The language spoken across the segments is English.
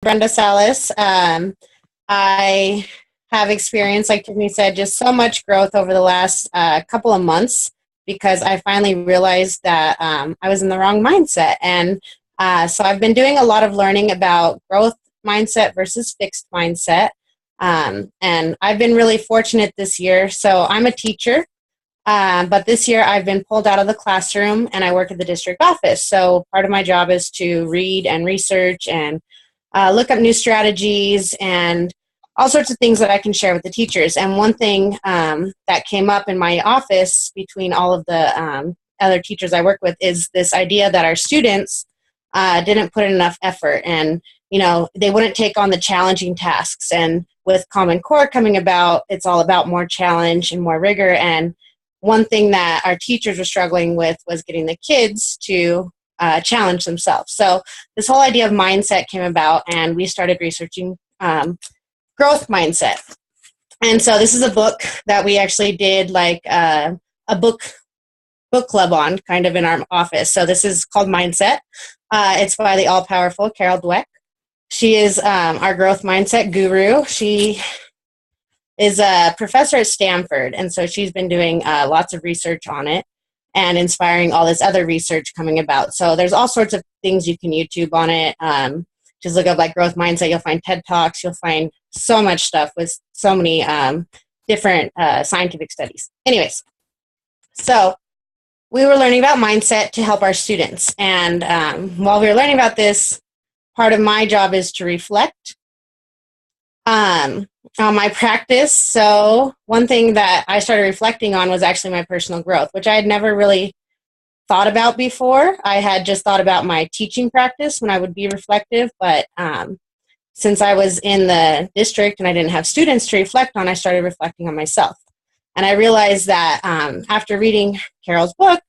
Brenda Salas. I have experienced, like Tiffany said, just so much growth over the last couple of months because I finally realized that I was in the wrong mindset. And so I've been doing a lot of learning about growth mindset versus fixed mindset. And I've been really fortunate this year. So I'm a teacher, but this year I've been pulled out of the classroom and I work at the district office. So part of my job is to read and research and look up new strategies and all sorts of things that I can share with the teachers. And one thing that came up in my office between all of the other teachers I work with is this idea that our students didn't put in enough effort and, you know, they wouldn't take on the challenging tasks. And with Common Core coming about, it's all about more challenge and more rigor. And one thing that our teachers were struggling with was getting the kids to challenge themselves. So this whole idea of mindset came about, and we started researching growth mindset. And so this is a book that we actually did like a book club on, kind of in our office. So this is called Mindset. It's by the all-powerful Carol Dweck. She is our growth mindset guru. She is a professor at Stanford, and so she's been doing lots of research on it and inspiring all this other research coming about. So there's all sorts of things you can YouTube on it. Just look up like growth mindset. You'll find TED Talks. You'll find so much stuff with so many different scientific studies. Anyways, so we were learning about mindset to help our students. And while we were learning about this, part of my job is to reflect on my practice. So one thing that I started reflecting on was actually my personal growth, which I had never really thought about before. I had just thought about my teaching practice when I would be reflective, but since I was in the district and I didn't have students to reflect on, I started reflecting on myself. And I realized that after reading Carol's book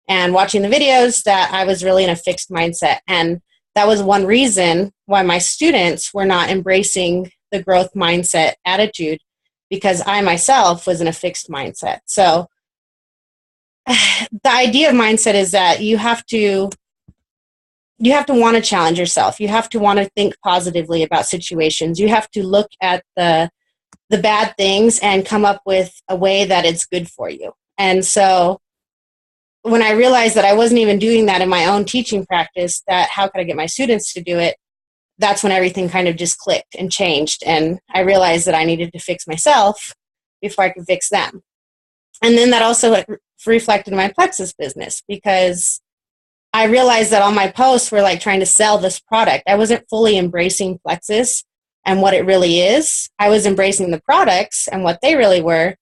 and watching the videos that I was really in a fixed mindset. And that was one reason why my students were not embracing the growth mindset attitude, because I myself was in a fixed mindset. So the idea of mindset is that you have to want to challenge yourself. You have to want to think positively about situations. You have to look at the bad things and come up with a way that it's good for you. And so when I realized that I wasn't even doing that in my own teaching practice, that how could I get my students to do it? That's when everything kind of just clicked and changed. And I realized that I needed to fix myself before I could fix them. And then that also reflected in my Plexus business, because I realized that all my posts were like trying to sell this product. I wasn't fully embracing Plexus and what it really is. I was embracing the products and what they really were,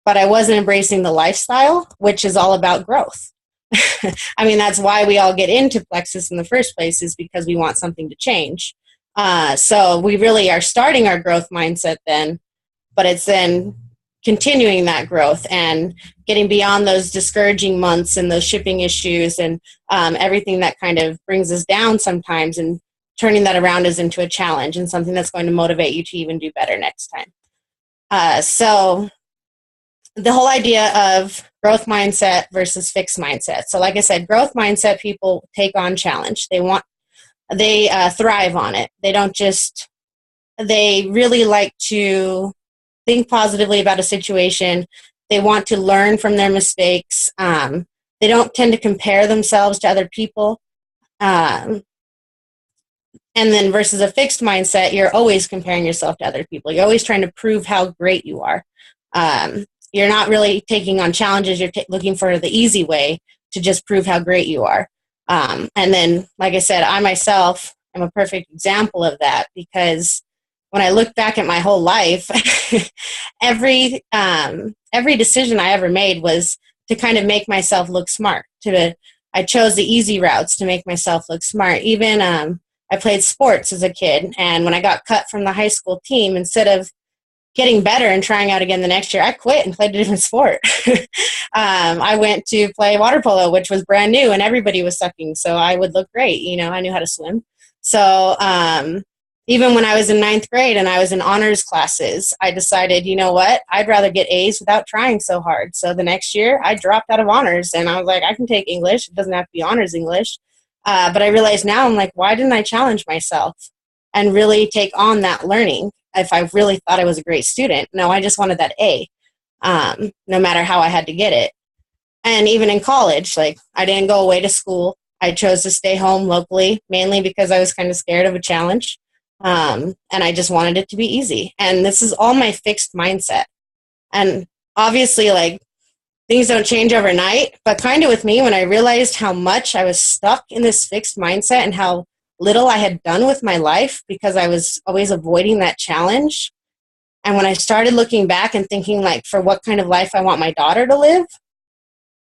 but I wasn't embracing the lifestyle, which is all about growth. I mean, that's why we all get into Plexus in the first place, is because we want something to change. So we really are starting our growth mindset then, but it's then continuing that growth and getting beyond those discouraging months and those shipping issues and everything that kind of brings us down sometimes, and turning that around as into a challenge and something that's going to motivate you to even do better next time. So the whole idea of growth mindset versus fixed mindset. So like I said, growth mindset people take on challenge. They thrive on it. They really like to think positively about a situation. They want to learn from their mistakes. They don't tend to compare themselves to other people. And then versus a fixed mindset, you're always comparing yourself to other people. You're always trying to prove how great you are. You're not really taking on challenges. You're looking for the easy way to just prove how great you are. And then, like I said, I myself am a perfect example of that, because when I look back at my whole life, every decision I ever made was to kind of make myself look smart. I chose the easy routes to make myself look smart. Even I played sports as a kid, and when I got cut from the high school team, instead of getting better and trying out again the next year, I quit and played a different sport. I went to play water polo, which was brand new, and everybody was sucking, so I would look great. You know, I knew how to swim. So even when I was in ninth grade and I was in honors classes, I decided, you know what, I'd rather get A's without trying so hard. So the next year, I dropped out of honors, and I was like, I can take English. It doesn't have to be honors English. But I realize now, I'm like, why didn't I challenge myself? and really take on that learning if I really thought I was a great student. No, I just wanted that A, no matter how I had to get it. And even in college, like, I didn't go away to school. I chose to stay home locally, mainly because I was kind of scared of a challenge. And I just wanted it to be easy. And this is all my fixed mindset. And obviously, like, things don't change overnight, but kind of with me, when I realized how much I was stuck in this fixed mindset and how little I had done with my life because I was always avoiding that challenge. And when I started looking back and thinking, like, for what kind of life I want my daughter to live,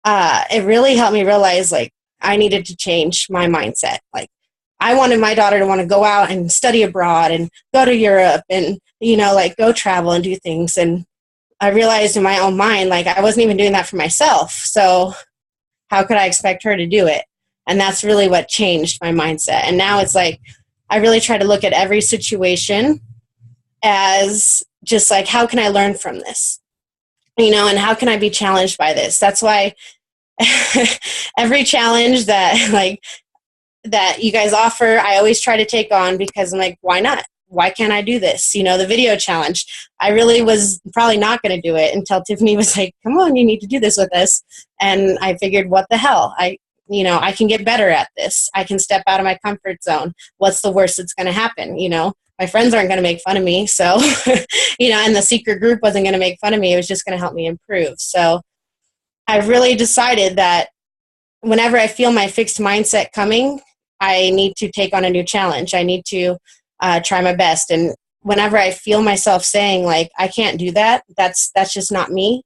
it really helped me realize, like, I needed to change my mindset. Like, I wanted my daughter to want to go out and study abroad and go to Europe and, like, go travel and do things. And I realized in my own mind, like, I wasn't even doing that for myself. So how could I expect her to do it? And that's really what changed my mindset. And now it's like, I really try to look at every situation as just like, how can I learn from this? And how can I be challenged by this? That's why every challenge that you guys offer, I always try to take on, because I'm like, why not? Why can't I do this? The video challenge, I really was probably not going to do it until Tiffany was like, come on, you need to do this with us. And I figured, what the hell? I can get better at this. I can step out of my comfort zone. What's the worst that's going to happen? My friends aren't going to make fun of me. So, and the secret group wasn't going to make fun of me. It was just going to help me improve. So I've really decided that whenever I feel my fixed mindset coming, I need to take on a new challenge. I need to try my best. And whenever I feel myself saying, like, I can't do that, that's just not me.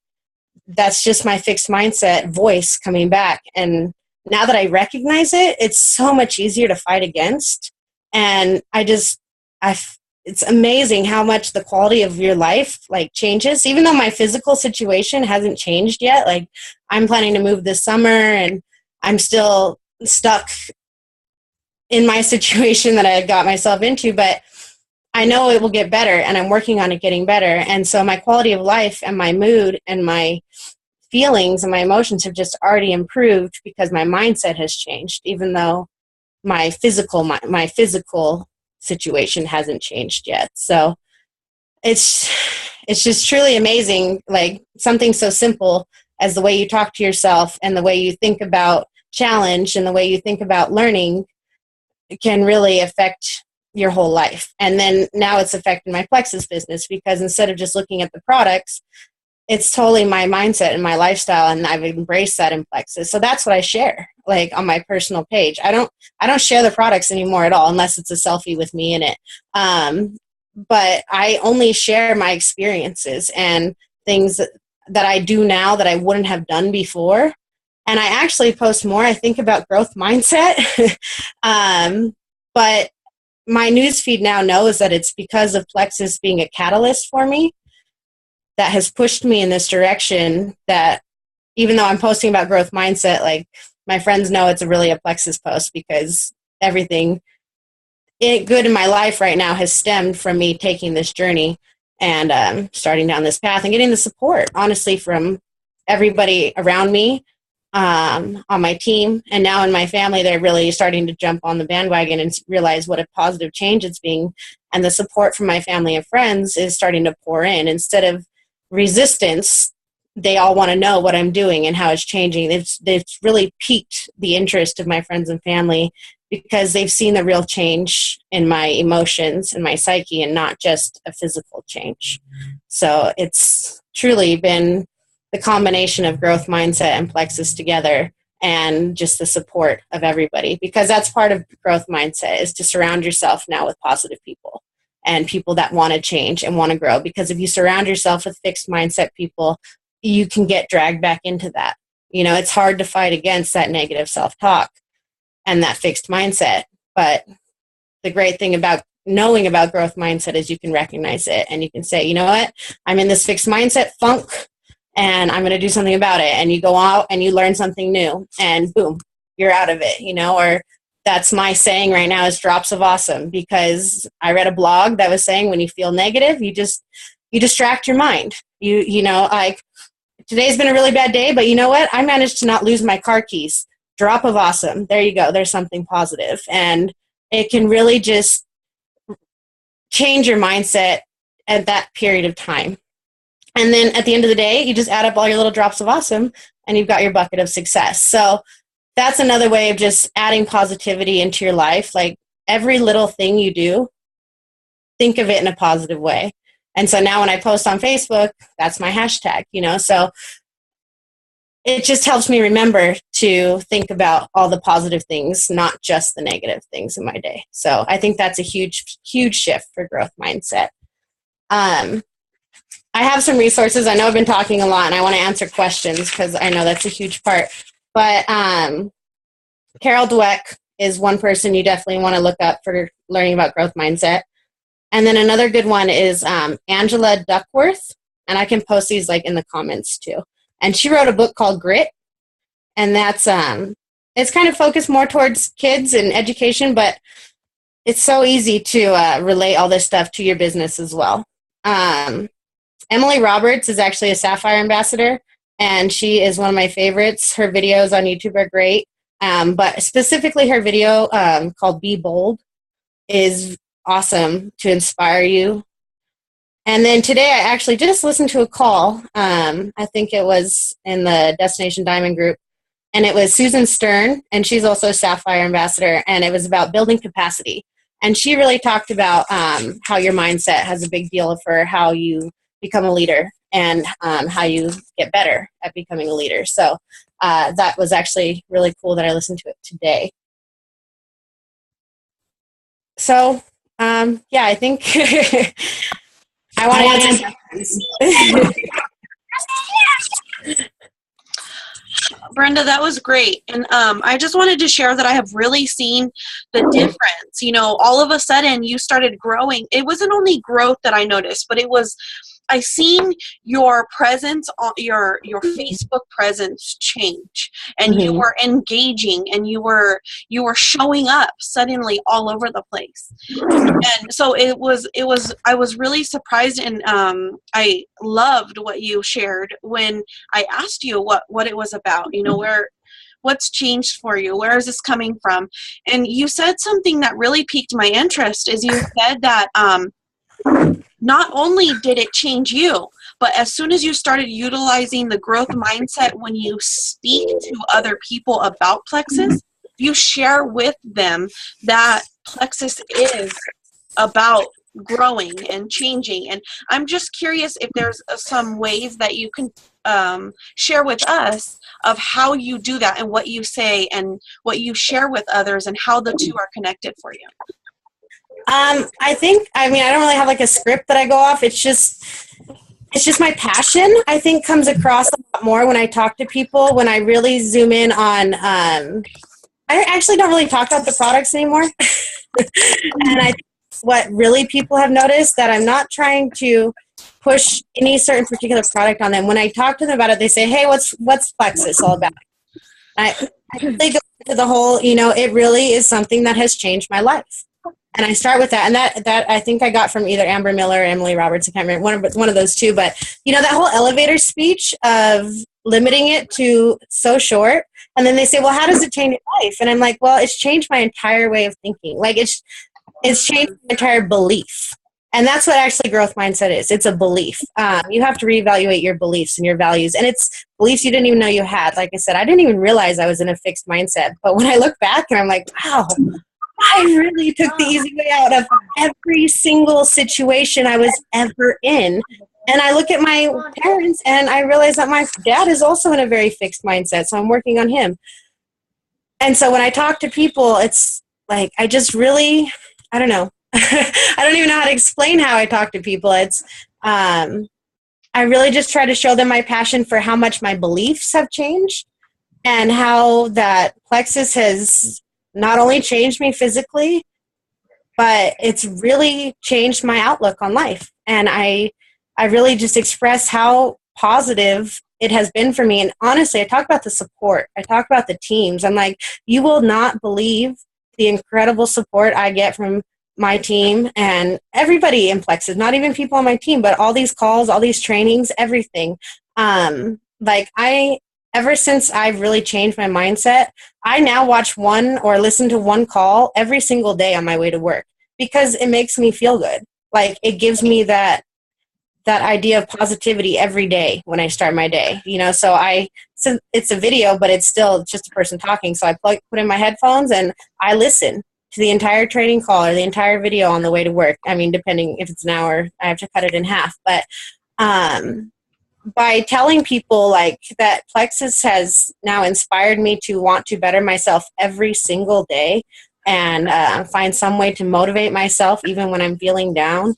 That's just my fixed mindset voice coming back. And now that I recognize it, it's so much easier to fight against. And it's amazing how much the quality of your life, like, changes. Even though my physical situation hasn't changed yet, like, I'm planning to move this summer and I'm still stuck in my situation that I got myself into, but I know it will get better, and I'm working on it getting better. And so my quality of life and my mood and my feelings and my emotions have just already improved because my mindset has changed, even though my physical situation hasn't changed yet. So it's just truly amazing, like, something so simple as the way you talk to yourself and the way you think about challenge and the way you think about learning can really affect your whole life. And then now it's affecting my Plexus business, because instead of just looking at the products, it's totally my mindset and my lifestyle, and I've embraced that in Plexus. So that's what I share, like, on my personal page. I don't share the products anymore at all, unless it's a selfie with me in it. But I only share my experiences and things that I do now that I wouldn't have done before. And I actually post more, I think, about growth mindset. But my newsfeed now knows that it's because of Plexus being a catalyst for me that has pushed me in this direction, that even though I'm posting about growth mindset, like, my friends know it's really a Plexus post, because everything good in my life right now has stemmed from me taking this journey and starting down this path and getting the support, honestly, from everybody around me, on my team, and now in my family. They're really starting to jump on the bandwagon and realize what a positive change it's being. And the support from my family and friends is starting to pour in. Instead of resistance, they all want to know what I'm doing and how it's changing. They've really piqued the interest of my friends and family, because they've seen the real change in my emotions and my psyche, and not just a physical change. So it's truly been the combination of growth mindset and Plexus together, and just the support of everybody, because that's part of growth mindset, is to surround yourself now with positive people and people that want to change and want to grow. Because if you surround yourself with fixed mindset people, you can get dragged back into that. It's hard to fight against that negative self-talk and that fixed mindset. But the great thing about knowing about growth mindset is you can recognize it, and you can say, you know what, I'm in this fixed mindset funk, and I'm going to do something about it. And you go out and you learn something new, and boom, you're out of it, or that's my saying right now, is drops of awesome, because I read a blog that was saying, when you feel negative, you distract your mind. Like, today's been a really bad day, but you know what? I managed to not lose my car keys. Drop of awesome. There you go. There's something positive. And it can really just change your mindset at that period of time. And then at the end of the day, you just add up all your little drops of awesome and you've got your bucket of success. So that's another way of just adding positivity into your life. Like every little thing you do, think of it in a positive way. And so now when I post on Facebook, that's my hashtag, so it just helps me remember to think about all the positive things, not just the negative things in my day. So I think that's a huge, huge shift for growth mindset. I have some resources. I know I've been talking a lot and I want to answer questions because I know that's a huge part. But Carol Dweck is one person you definitely want to look up for learning about growth mindset. And then another good one is Angela Duckworth. And I can post these like in the comments too. And she wrote a book called Grit. And that's it's kind of focused more towards kids and education, but it's so easy to relate all this stuff to your business as well. Emily Roberts is actually a Sapphire ambassador, and she is one of my favorites. Her videos on YouTube are great, but specifically her video called Be Bold is awesome to inspire you. And then today I actually just listened to a call. I think it was in the Destination Diamond group, and it was Susan Stern, and she's also a Sapphire ambassador, and it was about building capacity. And she really talked about how your mindset has a big deal for how you become a leader and how you get better at becoming a leader. So that was actually really cool that I listened to it today. So, I think I want to answer questions. Brenda, that was great. And I just wanted to share that I have really seen the difference. All of a sudden you started growing. It wasn't only growth that I noticed, but I seen your presence on your Facebook presence change, and you were engaging, and you were showing up suddenly all over the place. And so I was really surprised, and I loved what you shared when I asked you what it was about, what's changed for you, where is this coming from? And you said something that really piqued my interest, is you said that not only did it change you, but as soon as you started utilizing the growth mindset when you speak to other people about Plexus, you share with them that Plexus is about growing and changing. And I'm just curious if there's some ways that you can share with us of how you do that and what you say and what you share with others and how the two are connected for you. I don't really have like a script that I go off. It's just my passion, I think, comes across a lot more when I talk to people, when I really zoom in on, I actually don't really talk about the products anymore. And I think what really people have noticed that I'm not trying to push any certain particular product on them. When I talk to them about it, they say, hey, what's Plexus all about? I really go into the whole, it really is something that has changed my life. And I start with that, and that I think I got from either Amber Miller or Emily Roberts. I can't remember, one of those two. But that whole elevator speech of limiting it to so short, and then they say, "Well, how does it change your life?" And I'm like, "Well, it's changed my entire way of thinking. Like it's changed my entire belief." And that's what actually growth mindset is. It's a belief. You have to reevaluate your beliefs and your values, and it's beliefs you didn't even know you had. Like I said, I didn't even realize I was in a fixed mindset. But when I look back, and I'm like, wow. I really took the easy way out of every single situation I was ever in. And I look at my parents and I realize that my dad is also in a very fixed mindset. So I'm working on him. And so when I talk to people, it's like, I just really, I don't know. I don't even know how to explain how I talk to people. It's, I really just try to show them my passion for how much my beliefs have changed and how that Plexus has not only changed me physically, but it's really changed my outlook on life. And I really just express how positive it has been for me. And honestly, I talk about the support. I talk about the teams. I'm like, you will not believe the incredible support I get from my team and everybody in Plexus, not even people on my team, but all these calls, all these trainings, everything. Ever since I've really changed my mindset, I now watch one or listen to one call every single day on my way to work because it makes me feel good. like it gives me that idea of positivity every day when I start my day, so it's a video, but it's still just a person talking. So I put in my headphones and I listen to the entire training call or the entire video on the way to work. I mean, depending if it's an hour, I have to cut it in half. But by telling people like that, Plexus has now inspired me to want to better myself every single day and find some way to motivate myself even when I'm feeling down.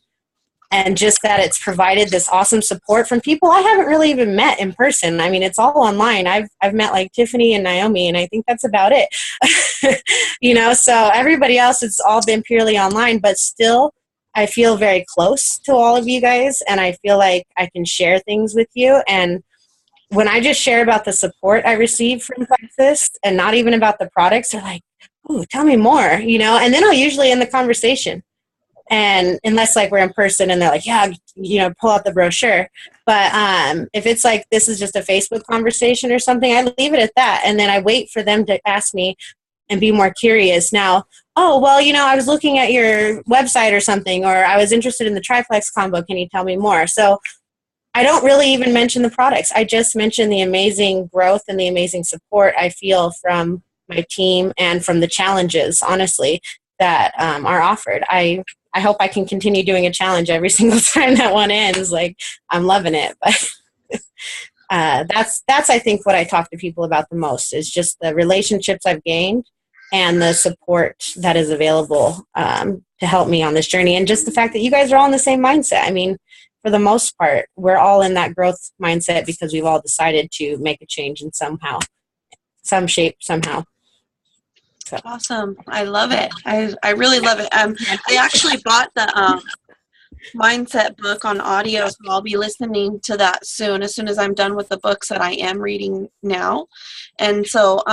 And just that it's provided this awesome support from people I haven't really even met in person. I mean, it's all online. I've met like Tiffany and Naomi, and I think that's about it. So everybody else, it's all been purely online, but still I feel very close to all of you guys, and I feel like I can share things with you. And when I just share about the support I receive from Plexus and not even about the products, they're like, "Ooh, tell me more," and then I'll usually end the conversation. And unless like we're in person and they're like, yeah, pull out the brochure. But if it's like, this is just a Facebook conversation or something, I leave it at that. And then I wait for them to ask me and be more curious. Now, oh, well, I was looking at your website or something, or I was interested in the triplex combo. Can you tell me more? So I don't really even mention the products. I just mention the amazing growth and the amazing support I feel from my team and from the challenges, honestly, that are offered. I hope I can continue doing a challenge every single time that one ends. Like, I'm loving it. But that's I think what I talk to people about the most is just the relationships I've gained and the support that is available to help me on this journey. And just the fact that you guys are all in the same mindset. I mean, for the most part, we're all in that growth mindset because we've all decided to make a change in some shape, somehow. So. Awesome. I love it. I really love it. I actually bought the mindset book on audio, so I'll be listening to that soon as I'm done with the books that I am reading now. And so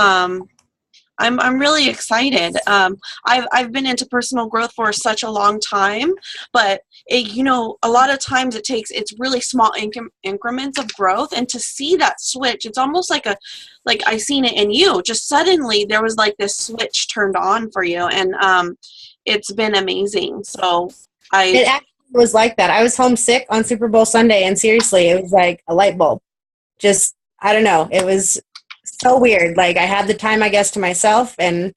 I'm really excited. I've been into personal growth for such a long time, but a lot of times it's really small increments of growth, and to see that switch, it's almost like I seen it in you. Just suddenly there was like this switch turned on for you, and it's been amazing. So it actually was like that. I was homesick on Super Bowl Sunday, and seriously, it was like a light bulb. Just, I don't know. It was so weird. Like I had the time, I guess, to myself, and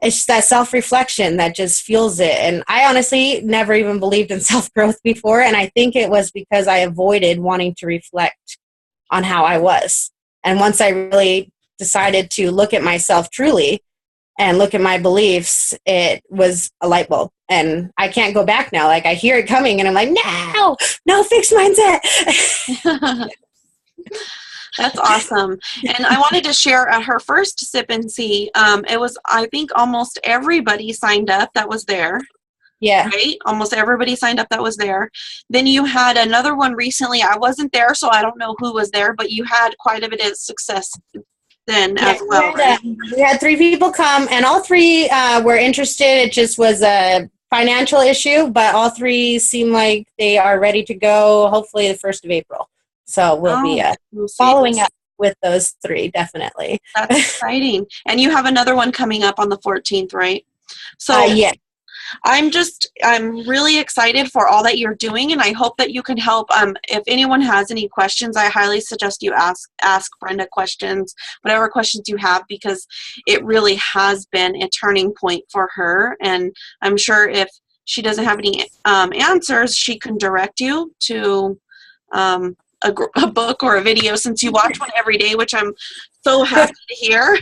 it's just that self-reflection that just fuels it. And I honestly never even believed in self-growth before, and I think it was because I avoided wanting to reflect on how I was. And once I really decided to look at myself truly and look at my beliefs, it was a light bulb. And I can't go back now. Like I hear it coming and I'm like, no fixed mindset. That's awesome. And I wanted to share her first Sip and See. It was, I think, almost everybody signed up that was there. Yeah. Right? Almost everybody signed up that was there. Then you had another one recently. I wasn't there, so I don't know who was there, but you had quite a bit of success then as well. We had 3 people come, and all 3 were interested. It just was a financial issue, but all 3 seem like they are ready to go, hopefully the 1st of April. So we'll be following up with those 3, definitely. That's exciting. And you have another one coming up on the 14th, right? So yeah. I'm really excited for all that you're doing, and I hope that you can help. If anyone has any questions, I highly suggest you ask Brenda questions, whatever questions you have, because it really has been a turning point for her. And I'm sure if she doesn't have any answers, she can direct you to a book or a video, since you watch one every day, which I'm so happy to hear.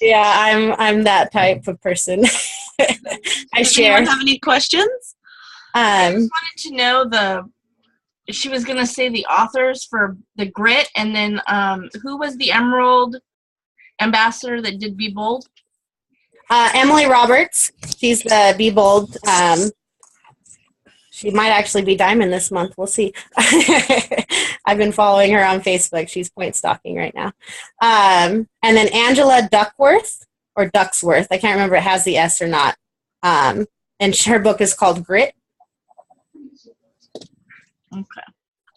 Yeah, I'm that type of person. I Does share. anyone have any questions? I just wanted to know she was going to say the authors for the Grit, and then who was the Emerald ambassador that did Be Bold? Emily Roberts. She's the Be Bold. She might actually be Diamond this month. We'll see. I've been following her on Facebook. She's point stalking right now. And then Angela Duckworth, or Ducksworth. I can't remember if it has the S or not. And her book is called Grit. Okay.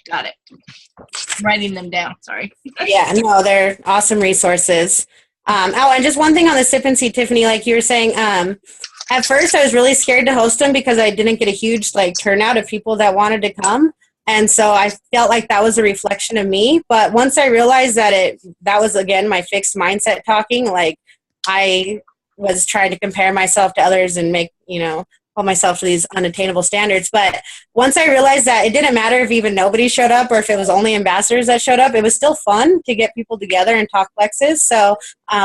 Got it. I'm writing them down. Sorry. Yeah, no, they're awesome resources. And just one thing on the Sip and See, Tiffany, like you were saying, At first, I was really scared to host them because I didn't get a huge like turnout of people that wanted to come. And so I felt like that was a reflection of me. But once I realized that that was, again, my fixed mindset talking, like I was trying to compare myself to others and make, hold myself to these unattainable standards. But once I realized that it didn't matter if even nobody showed up or if it was only ambassadors that showed up, it was still fun to get people together and talk Plexus. So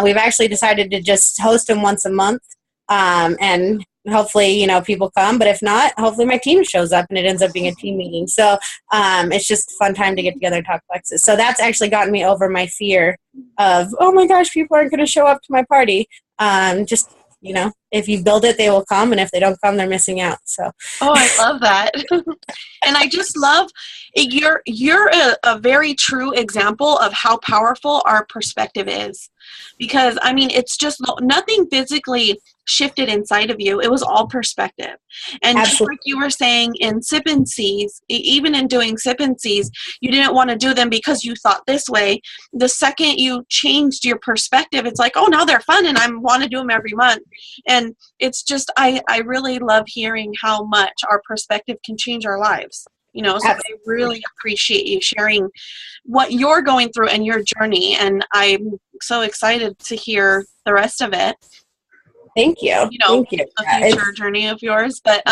we've actually decided to just host them once a month. And hopefully, people come, but if not, hopefully my team shows up and it ends up being a team meeting. So it's just a fun time to get together and talk Plexus. So that's actually gotten me over my fear of, oh my gosh, people aren't going to show up to my party. If you build it, they will come, and if they don't come, they're missing out. So I love that. And I just love you're a very true example of how powerful our perspective is, because it's just nothing physically shifted inside of you. It was all perspective. And just like you were saying in sip and sees, even in doing sip and sees, you didn't want to do them because you thought this way. The second you changed your perspective, it's like, oh, now they're fun and I want to do them every month. And it's just, I really love hearing how much our perspective can change our lives. So I really appreciate you sharing what you're going through and your journey. And I'm so excited to hear the rest of it. Thank you. Thank you. A future journey of yours, but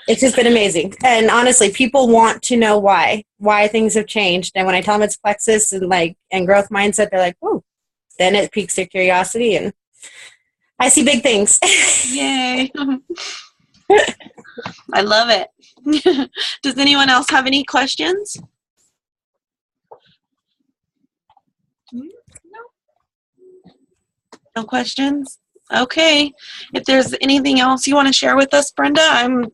it's just been amazing. And honestly, people want to know why things have changed. And when I tell them it's Plexus and growth mindset, they're like, "Oh!" Then it piques their curiosity, and I see big things. Yay! I love it. Does anyone else have any questions? No questions? Okay. If there's anything else you want to share with us, Brenda, I'm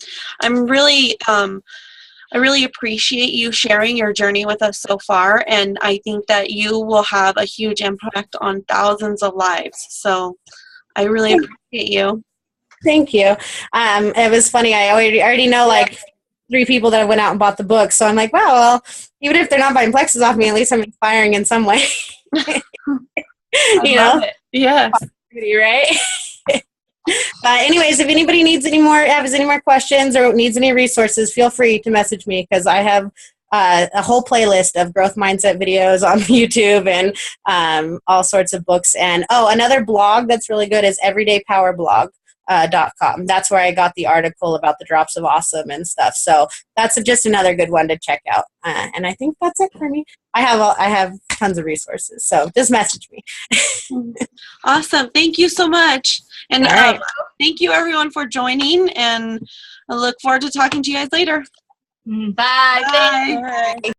really I really appreciate you sharing your journey with us so far, and I think that you will have a huge impact on thousands of lives. So I really appreciate you. Thank you. It was funny. I already know 3 people that went out and bought the book. So I'm like, wow, well, even if they're not buying Plexus off me, at least I'm inspiring in some way. Love it. Yes. Right? Anyways, if anybody has any more questions or needs any resources, feel free to message me, because I have a whole playlist of growth mindset videos on YouTube and all sorts of books. And another blog that's really good is everydaypowerblog.com. That's where I got the article about the drops of awesome and stuff. So that's just another good one to check out. And I think that's it for me. I have tons of resources, so just message me. Awesome. Thank you so much. And thank you everyone for joining, and I look forward to talking to you guys later. Bye. Bye. Bye.